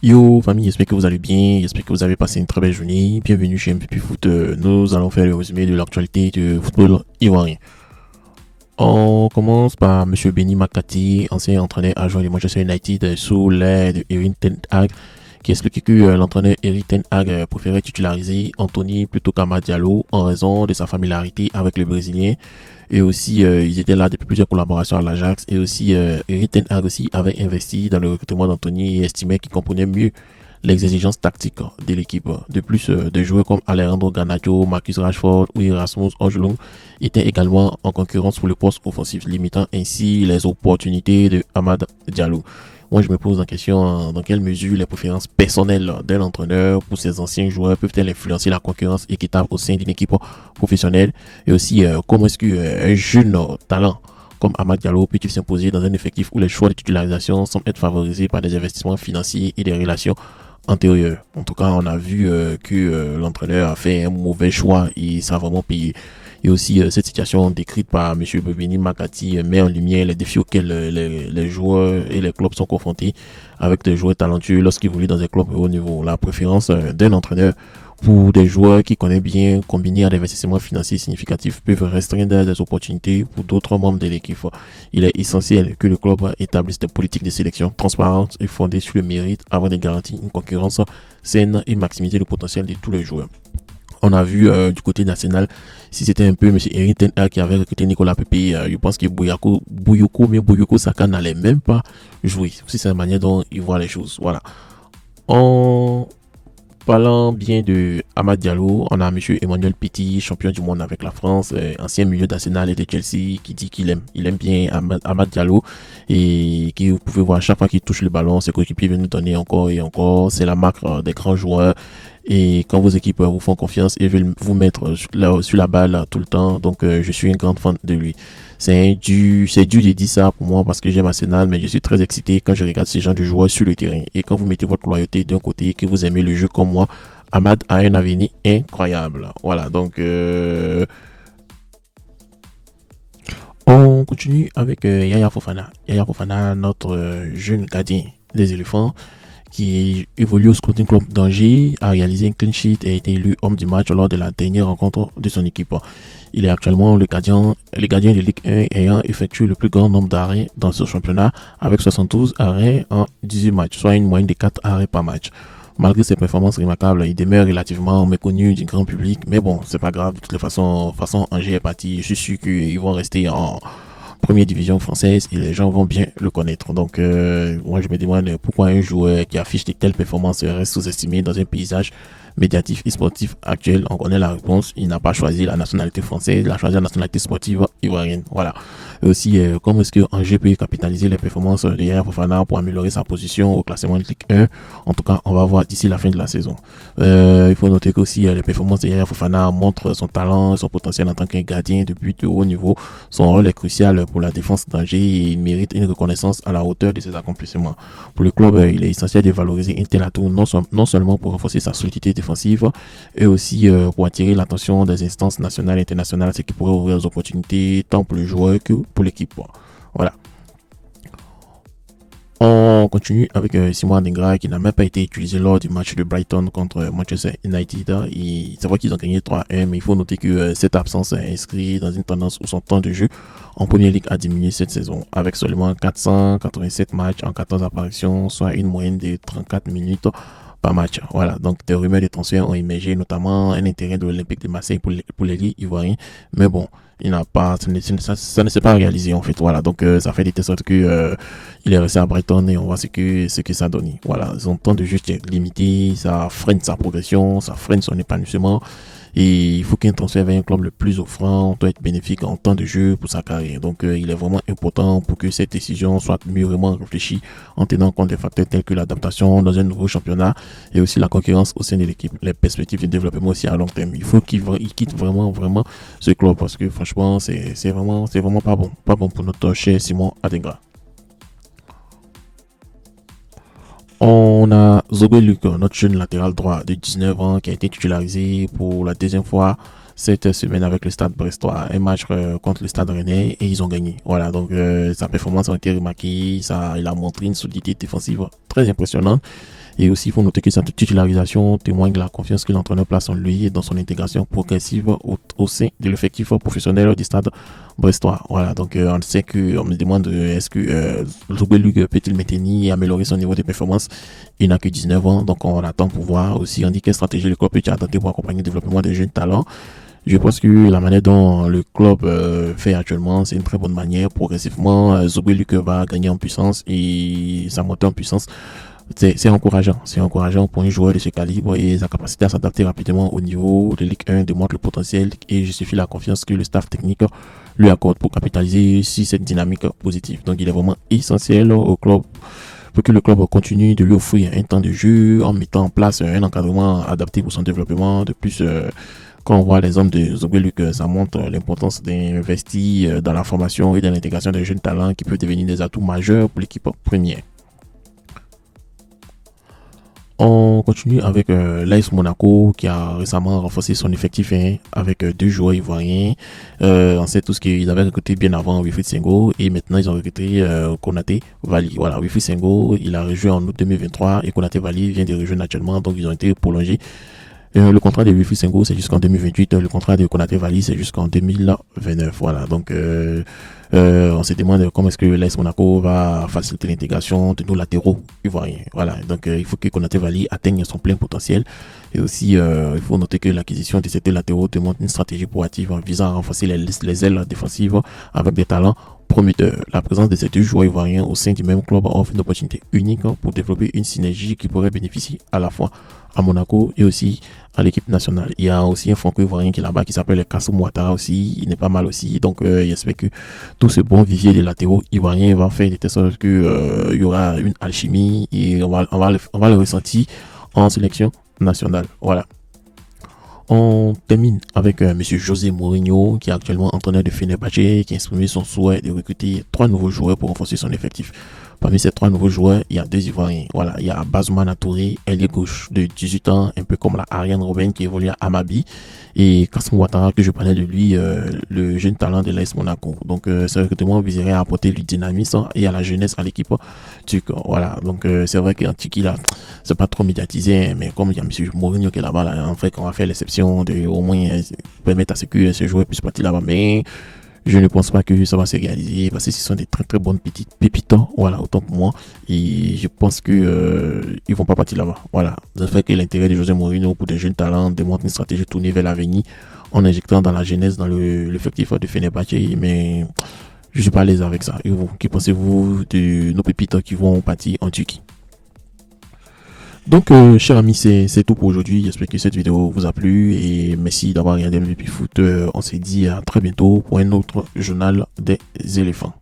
Yo famille, j'espère que vous allez bien, j'espère que vous avez passé une très belle journée. Bienvenue chez MVP Foot. Nous allons faire le résumé de l'actualité du football ivoirien. On commence par Monsieur Benny Makati, ancien entraîneur adjoint du Manchester United sous l'aide de Erik ten Hag, qui explique que l'entraîneur Erik ten Hag préférait titulariser Anthony plutôt qu'Amad Diallo en raison de sa familiarité avec le Brésilien. Et aussi, ils étaient là depuis plusieurs collaborations à l'Ajax. Et aussi, Erik ten Hag aussi avait investi dans le recrutement d'Anthony et estimait qu'il comprenait mieux les exigences tactiques de l'équipe. De plus, des joueurs comme Alejandro Garnacho, Marcus Rashford ou Erasmus Højlund étaient également en concurrence pour le poste offensif, limitant ainsi les opportunités de Amad Diallo. Moi, je me pose la question dans quelle mesure les préférences personnelles d'un entraîneur pour ses anciens joueurs peuvent-elles influencer la concurrence équitable au sein d'une équipe professionnelle, et aussi comment est-ce qu'un jeune talent comme Amad Diallo peut-il s'imposer dans un effectif où les choix de titularisation semblent être favorisés par des investissements financiers et des relations antérieures. En tout cas, on a vu que l'entraîneur a fait un mauvais choix et ça a vraiment payé. Et aussi, cette situation décrite par M. Bobini Makati met en lumière les défis auxquels les joueurs et les clubs sont confrontés avec des joueurs talentueux lorsqu'ils évoluent dans un club de haut niveau. La préférence d'un entraîneur pour des joueurs qui connaissent bien, combinés à des investissements financiers significatifs, peuvent restreindre des opportunités pour d'autres membres de l'équipe. Il est essentiel que le club établisse des politiques de sélection transparentes et fondées sur le mérite avant de garantir une concurrence saine et maximiser le potentiel de tous les joueurs. On a vu du côté national, si c'était un peu M. Erik ten Hag qui avait recruté Nicolas Pepe, je pense que Bouyoko Saka n'allait même pas jouer. C'est la manière dont il voit les choses. Voilà. En parlant bien de Amad Diallo, on a M. Emmanuel Petit, champion du monde avec la France, ancien milieu d'Arsenal et de Chelsea, qui dit qu'il aime bien Amad Diallo et qui, vous pouvez voir, chaque fois qu'il touche le ballon, ses coéquipiers viennent nous donner encore et encore. C'est la marque des grands joueurs. Et quand vos équipes vous font confiance et veulent vous mettre sur la balle tout le temps, donc je suis une grande fan de lui. C'est dur de dire ça pour moi parce que j'aime Arsenal, mais je suis très excité quand je regarde ces gens de joueurs sur le terrain. Et quand vous mettez votre loyauté d'un côté, que vous aimez le jeu comme moi, Amad a un avenir incroyable. Voilà, donc on continue avec Yaya Fofana. Yaya Fofana, notre jeune gardien des éléphants, qui évolue au Sporting Club d'Angers, a réalisé un clean sheet et a été élu homme du match lors de la dernière rencontre de son équipe. Il est actuellement le gardien de Ligue 1 ayant effectué le plus grand nombre d'arrêts dans ce championnat avec 72 arrêts en 18 matchs, soit une moyenne de 4 arrêts par match. Malgré ses performances remarquables, il demeure relativement méconnu du grand public, mais bon, c'est pas grave, de toutes les façons, Angers est parti, je suis sûr qu'ils vont rester en première division française et les gens vont bien le connaître. Donc, moi, je me demande pourquoi un joueur qui affiche de telles performances reste sous-estimé dans un paysage médiatif et sportif actuel. On connaît la réponse. Il n'a pas choisi la nationalité française, il a choisi la nationalité sportive ivoirienne. Voilà. Et aussi, comment est-ce que Angers peut capitaliser les performances de Yaya Fofana pour améliorer sa position au classement de Ligue 1. En tout cas, on va voir d'ici la fin de la saison. Il faut noter qu'aussi les performances de Yaya Fofana montrent son talent et son potentiel en tant qu'un gardien de but de haut niveau. Son rôle est crucial pour la défense d'Angers et il mérite une reconnaissance à la hauteur de ses accomplissements. Pour le club, il est essentiel de valoriser un tel atout non seulement pour renforcer sa solidité défensive, et aussi pour attirer l'attention des instances nationales et internationales, ce qui pourrait ouvrir des opportunités tant pour le joueur que pour l'équipe. Voilà. On continue avec Simon Adingra qui n'a même pas été utilisé lors du match de Brighton contre Manchester United. C'est vrai qu'ils ont gagné 3-1, mais il faut noter que cette absence est inscrite dans une tendance où son temps de jeu en Première Ligue a diminué cette saison, avec seulement 487 matchs en 14 apparitions, soit une moyenne de 34 minutes par match. Voilà, donc des rumeurs de transfert ont émergé, notamment un intérêt de l'Olympique de Marseille pour les ligues ivoiriens. Mais bon, il n'a pas, ça ne s'est pas réalisé en fait. Voilà, donc ça fait des telle sorte que il est resté à Brighton et on voit ce que ça donne. Voilà, son temps de jeu est limité, ça freine sa progression, ça freine son épanouissement. Et il faut qu'un transfert vers un club le plus offrant doit être bénéfique en temps de jeu pour sa carrière. Donc il est vraiment important pour que cette décision soit mûrement réfléchie en tenant compte des facteurs tels que l'adaptation dans un nouveau championnat et aussi la concurrence au sein de l'équipe, les perspectives de développement aussi à long terme. Il faut qu'il quitte vraiment ce club parce que franchement c'est vraiment pas bon pour notre cher Simon Adingra. On a Zogbe Luc, notre jeune latéral droit de 19 ans qui a été titularisé pour la deuxième fois cette semaine avec le Stade Brestois. Un match contre le Stade Rennais et ils ont gagné. Voilà, donc sa performance a été remarquée. Il a montré une solidité défensive très impressionnante. Et aussi, il faut noter que sa titularisation témoigne de la confiance que l'entraîneur place en lui et dans son intégration progressive au sein de l'effectif professionnel du stade brestois. Voilà, donc on sait que on me demande est-ce que Zougbé Luc peut-il maintenir et améliorer son niveau de performance. Il n'a que 19 ans, donc on attend pour voir aussi. On dit quelle stratégie le club peut adopter pour accompagner le développement des jeunes talents. Je pense que la manière dont le club fait actuellement, c'est une très bonne manière. Progressivement, Zougbé Luc va gagner en puissance et sa montée en puissance, c'est encourageant. C'est encourageant pour un joueur de ce calibre et sa capacité à s'adapter rapidement au niveau de Ligue 1 démontre le potentiel et justifie la confiance que le staff technique lui accorde pour capitaliser sur cette dynamique positive. Donc il est vraiment essentiel au club pour que le club continue de lui offrir un temps de jeu en mettant en place un encadrement adapté pour son développement. De plus, quand on voit les hommes de Zougbé Luc, ça montre l'importance d'investir dans la formation et dans l'intégration des jeunes talents qui peuvent devenir des atouts majeurs pour l'équipe première. On continue avec l'AS Monaco qui a récemment renforcé son effectif avec 2 joueurs ivoiriens. On sait tous qu'ils avaient recruté bien avant Wilfried Senghor et maintenant ils ont recruté Konaté Vali. Voilà, Wilfried Senghor, il a rejoint en août 2023 et Konaté Vali vient de rejoindre actuellement, donc ils ont été prolongés. Le contrat de Wilfried Senghor c'est jusqu'en 2028, le contrat de Konaté Vali c'est jusqu'en 2029. Voilà, donc on se demande comment est-ce que l'AS Monaco va faciliter l'intégration de nos latéraux ivoiriens. Voilà, donc il faut que Konaté Vali atteigne son plein potentiel. Et aussi, il faut noter que l'acquisition de ces deux latéraux demande une stratégie proactive visant à renforcer les ailes défensives avec des talents prometteurs. La présence de ces deux joueurs ivoiriens au sein du même club offre une opportunité unique pour développer une synergie qui pourrait bénéficier à la fois à Monaco et aussi à l'équipe nationale. Il y a aussi un franco-ivoirien qui est là-bas qui s'appelle Kassoum Ouattara aussi, il n'est pas mal aussi. Donc j'espère que tout ce bon vivier des latéraux ivoiriens va faire de telle sorte que il y aura une alchimie et on va le ressentir en sélection nationale. Voilà. On termine avec monsieur José Mourinho qui est actuellement entraîneur de Fenerbahçe qui a exprimé son souhait de recruter 3 nouveaux joueurs pour renforcer son effectif. Parmi ces 3 nouveaux joueurs, il y a 2 Ivoiriens. Voilà, il y a Bazoumana Touré, ailier gauche de 18 ans, un peu comme la Ariane Robben qui évolue à Amabi. Et Kassoum Ouattara, que je parlais de lui, le jeune talent de l'AS Monaco. Donc, ce recrutement viserait à apporter du dynamisme et à la jeunesse à l'équipe turque. Voilà, donc c'est vrai qu'en Turquie, là, c'est pas trop médiatisé, mais comme il y a M. Mourinho qui est là-bas, là, en fait, on va faire l'exception de au moins permettre à ce que ce joueur puisse partir là-bas. Mais je ne pense pas que ça va se réaliser parce que ce sont des très très bonnes petites pépites, voilà, autant pour moi. Et je pense que ils vont pas partir là-bas. Voilà, ça fait que l'intérêt de José Mourinho pour des jeunes talents démontre une stratégie tournée vers l'avenir en injectant dans la jeunesse, dans l'effectif de Fenerbahçe. Mais je suis pas à l'aise avec ça. Et vous, qui pensez-vous de nos pépites qui vont partir en Turquie? Donc, chers amis, c'est tout pour aujourd'hui. J'espère que cette vidéo vous a plu et merci d'avoir regardé MVP Foot. On se dit à très bientôt pour un autre journal des éléphants.